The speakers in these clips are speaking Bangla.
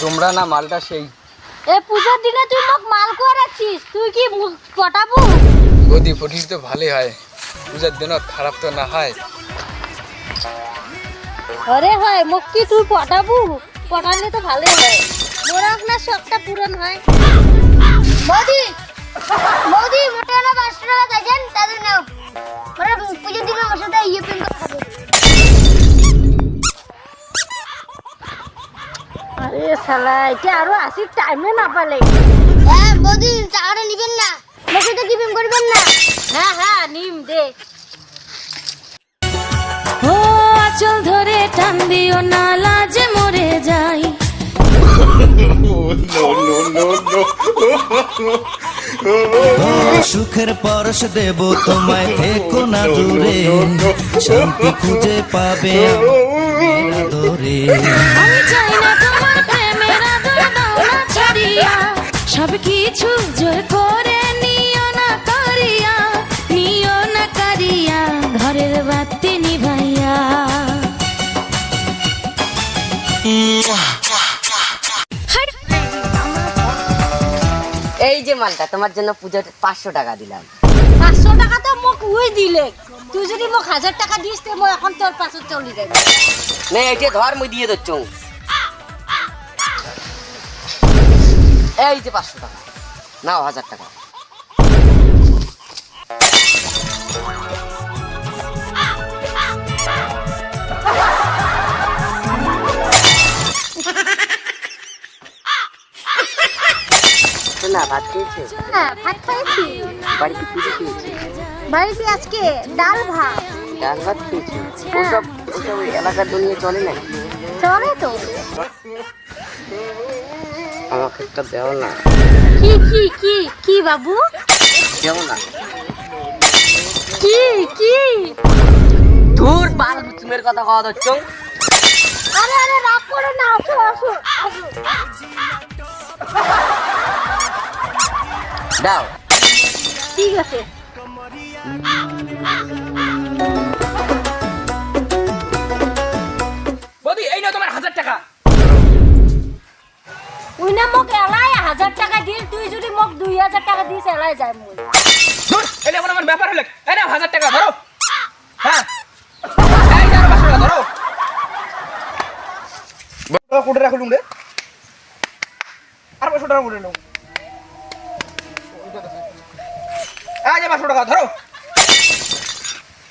তোমরা না মালটা সেই এ পূজার দিনে তুই মোক মাল করাচ্ছিস, তুই কি পটাবু? গদি ফটিস তো ভালোই হয়, পূজার দিন খারাপ তো না হয়। আরে হয় মোক কি তুই পটাবু? পটালে তো ভালোই হয়, মোর আপনার শখটা পূরণ হয়। বৌদি বৌদি মোটা না 500 টাকা দেন, তাহলে নাও ওরা পূজার দিনে আমার সাথে ইয়ে পেন খাবে। আরে শালা এটা আরো আসির টাইমে না পালে। হ্যাঁ বৌদি টাকাটা নিবেন না, মোকে তো দিবেন করবেন না। হ্যাঁ হ্যাঁ নিম দে। ও আঁচল ধরে টান দিও না, লাজে মরে যাই। সুখের পরশ দেব তোমায়, থেকো না দূরে, শান্তি খুঁজে পাবে আমার ধরে। আমি চাই না তোমার প্রেমের আদর, দাও না ছাড়িয়া, সব কিছু জোর করে নিও না করিয়া, নিও না করিয়া, ঘরের বাতি নিভাইয়া। এই যে মালটা তোমার জন্য পুজোর 500 টাকা দিলাম। 500 টাকা তো মোক ওই দিলে, তুই যদি মোক 1000 টাকা দিস তে মই এখন তোর 500 চলি যাবে। নে এইটা ধর, মুই দিয়ে দচ্ছু। এই যে 500 টাকা নাও, 1000 টাকা। না ভাত খেয়েছে? হ্যাঁ ভাত খাইছি। বাড়িতে কি খেয়েছি? বাড়িতে আজকে ডাল ভাত। ডাল ভাত খেয়েছি? ওসব ওসব এলাকার দুনিয়া চলে না? চলে তো। আমাকে একটা দেও না। কি কি কি কি বাবু? দেও না। কি কি? দূর বাল বুচুমের কথা কওয়া দচ্ছ। আরে আরে রাগ করে না, আসো আসো আসো। দাও। ঠিক আছে। বদি এই নাও তোমার 1000 টাকা। তুই না মোক এলাই 1000 টাকা দিল, তুই যদি মোক 2000 টাকা দিস এলাই যায় মই। দূর এলে আমার ব্যাপার হলে, এই নাও 1000 টাকা ধরো। হ্যাঁ এই নাও 500 টাকা ধরো। বড় কোটে রাখলুম রে, আর 500 টাকা কোটে নাও। এই যে 500 টাকা ধরো,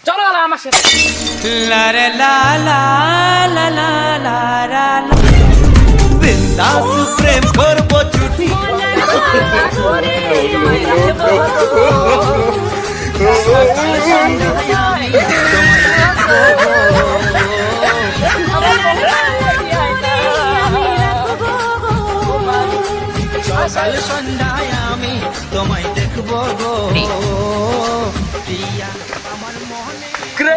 চলো আমার সাথে। লা রে লা লা লা লা লা লা, বিন্দাস প্রেম করবো ছুটি। সকাল সন্ধ্যায় আমি তোমায় দেখবো গো। কে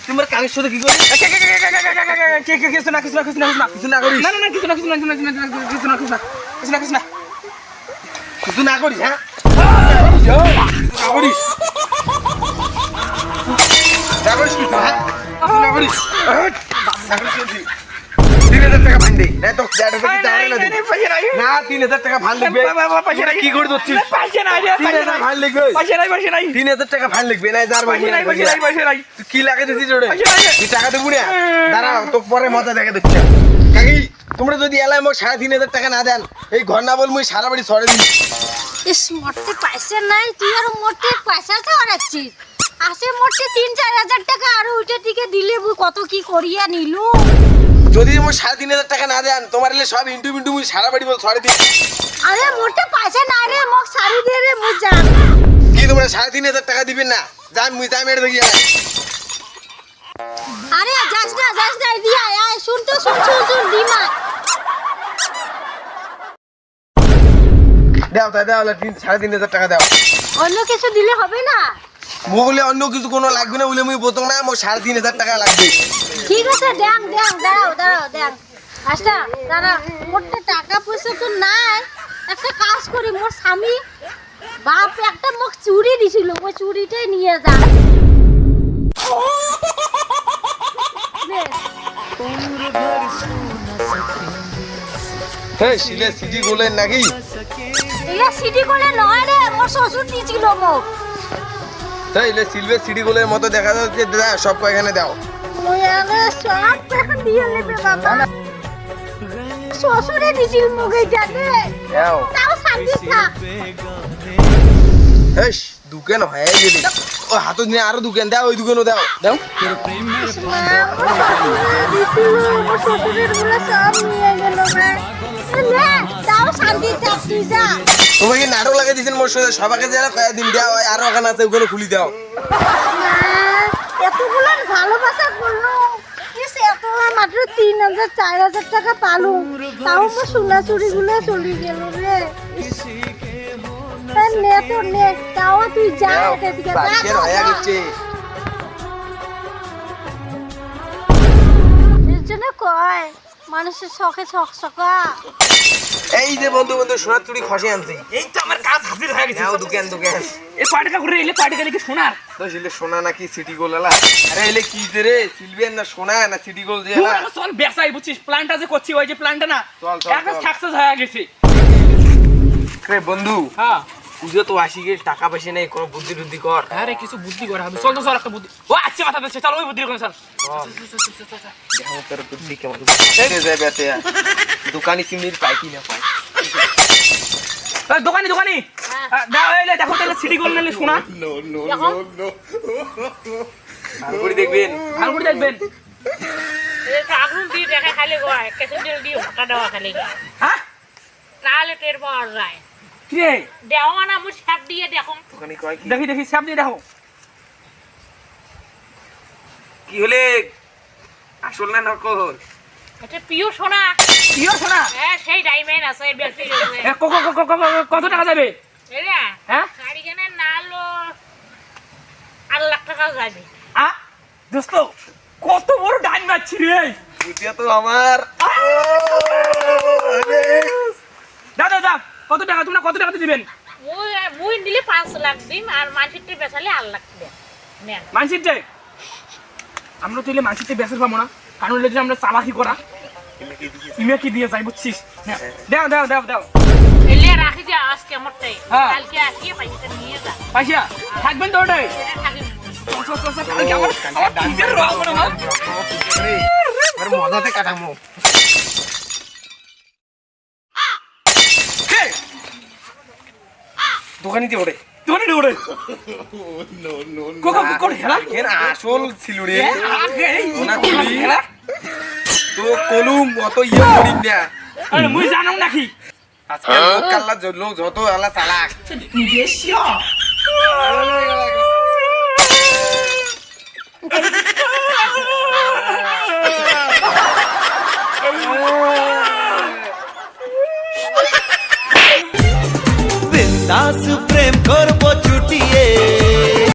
তোমার কানের সাথে কি করি? কিছু না কিছু না কিছু না কিছু না করিস। না না কিছু না কিছু না কিছু না কিছু না কিছু না কিছু না কিছু না কিছু না কিছু না করিস। হ্যাঁ না করিস, না করিস কি? হ্যাঁ না করিস, না করিস। 3000 টাকা ফাইন দেই না তো, না 3000 টাকা ফাইন লিখবে। কি করে দিচ্ছিস? 3000 ফাইন লিখবে, 3000 টাকা ফাইন লিখবে না। যার কি লাগে দিছিস ওরে? তুই টাকা দেবো না, দাঁড়া তো পরে মজা দেখে দিচ্ছি। কাকি তোমরা যদি এলাই মোক 3500 টাকা না দেন, এই ঘর না বল মুই সারা বাড়ি ছড়ে দিই। ইস মোটে পয়সা নাই, তুই আর মোটে পয়সা চাওয়াচ্ছিস। আসে মোটে 3-4 টাকা আর ওইটা থেকে দিলে কত কি করিয়া নিলু। যদি মোক 3500 টাকা না দেন, তোমার এলে সব ইন্টু মিন্টু মুই সারা বাড়ি বল ছড়ে দিই। আরে মোটে পয়সা নাই রে, মোক সারি দে রে মুই জান। কি তোমরা 3500 টাকা দিবেন না? জান মুই তাই মেরে দেখি। আরে যাস না দিয়া আয়, শুন তো শুন দিমা। দাও তাই দাও, 3500 টাকা দাও। অন্য কিছু দিলে হবে না? বলে অন্য কিছু কোনো লাগবে না বলে আমি বোতল না আমার 3,500 টাকা লাগবে। ঠিক আছে দেন দেন, দাঁড়াও দেন। আচ্ছা দাঁড়া, মোর তো টাকা পয়সা তো নাই, একটা কাজ করি, মোর স্বামী বাপ একটা মোক চুরি দিছিল, ওই চুরিটাই নিয়ে যান। হ্যাঁ শিলে সিটি গোলের নাকি? এগুলা সিটি করে নয় রে, মোর শ্বশুর দিছিল মোক। তাই এলে সিলভার সিটি গোলের মতো দেখা যাচ্ছে, দাদা সব এখানে দাও। ওই আগে সব টাকা দিয়ে নেবে বাবা, শ্বশুরে দিছিল মোক এইটা রে। দাও তাও শান্তি থাক। হেস দোকান হয়ে গেলি, ও হাতত নিয়ে আরো দোকান দাও, ওই দোকানও দাও দাও। শ্বশুরের গুলো সব নিয়ে গেল রে। নে, তাও শান্তি থাক, তুই যা। তোমাকে নাটক লাগিয়ে দিয়েছেন মোর সাথে, সবাইকে যারা কয়ে দিন দাও, আরো ওখানে আছে ওখানে খুলি দাও। এতগুলো ভালোবাসা করলো, এত মাত্র 3,000 4,000 টাকা পালু, তাও আমার সোনা চুরি গুলো চলে গেল রে। নে তো নে, তাও তুই যা এদিকে যা, বাচ্চার হয়ে গেছে। এর জন্য কয় মানুষের শখে শখ সকা। এই যে বন্ধু বন্ধু সোনার চুরি খসে আনছি, এই তো আমার কাজ হাসিল হয়ে গেছে। নাও দোকান দোকান। এই পাটিকা করে এলে পাটিকা লিখে শোনার তো শিলে সোনা নাকি সিটি গোল এলা? আরে এলে কি রে, সিলভার না সোনা না সিটি গোল যে এলা? চল বেসাই বুঝছিস, প্ল্যানটা যে করছি ওই যে প্ল্যানটা না চল, চল, একটা চল। সাকসেস হয়ে গেছে। রে বন্ধু হ্যাঁ পুজো তো আসি গেছে, টাকা পয়সা নেই, কোনো বুদ্ধি টুদ্ধি কর। আরে কিছু বুদ্ধি করে হবে, চল তো চল একটা বুদ্ধি। ও আচ্ছা মাথা দিচ্ছে, চল ওই বুদ্ধি করে চল। দেখো তোর বুদ্ধি কেমন যায় বেতে। দোকানি সিমির পাই কি না পাই। এই দোকানি দোকানি দাও, এলে দেখো তাহলে সিটি গোল নিলে শোনা ভালো করে দেখবেন। ভালো করে দেখবেন। আগুন দিয়ে দেখা খালি গয় কেসেন্ডেল দিয়ে হটা দেওয়া খালি হ্যাঁ তাহলে টের পাওয়া যায়। কি রে দেওয়া না মুই সাপ দিয়ে দেখো দোকানি কয় কি? দেখি দেখি সাপ দিয়ে দেখো। কি হলে আসল না নকল? এটা পিও সোনা। পিওর শোনা। হ্যাঁ সেই ডাইমেন্ড আছে বেশি আছে। কত টাকা যাবে? এরা হ্যাঁ গাড়িখানে নালো 8 লাখ টাকা যাবে। দোস্ত কত বড় ডাইন মারছি রে। বুঝিয়া তো আমার দাদা দাদা কত টাকা, তোমরা কত টাকা দিবেন? মুই নিলে 5 লাখ দিম আর মানসিকটা বেচালে 8 লাখ দেন নেন। মানসিকটা আমরা তো এলে মানসিকটা বেচার পাবো না, কারণ হলে যে আমরা চালাকি করা ইমে কি দিয়ে যাই বুঝছিস। দাও দাও দাও দাও এলে রাখি যা আজকে আমারটাই, হ্যাঁ। কালকে আসিয়ে পয়সাটা নিয়ে যা। পাইসা থাকবেন তো ওটাই। এটা থাকি কালকে আমার নিজের রোগ হবে না। মজাতে কাটামো। দোকানিতে ওরে তোর রে ওরে কোন খেলা এর আসল ছিল রে। এই সোনা চুরি খেলা তো কলুম অত ইয়ে করিম না। আরে মুই জানো নাকি আজকাল লোক কাল্লা লোক যত আল্লাহ চালাক। বিন্দাস প্রেম করবো ছুটি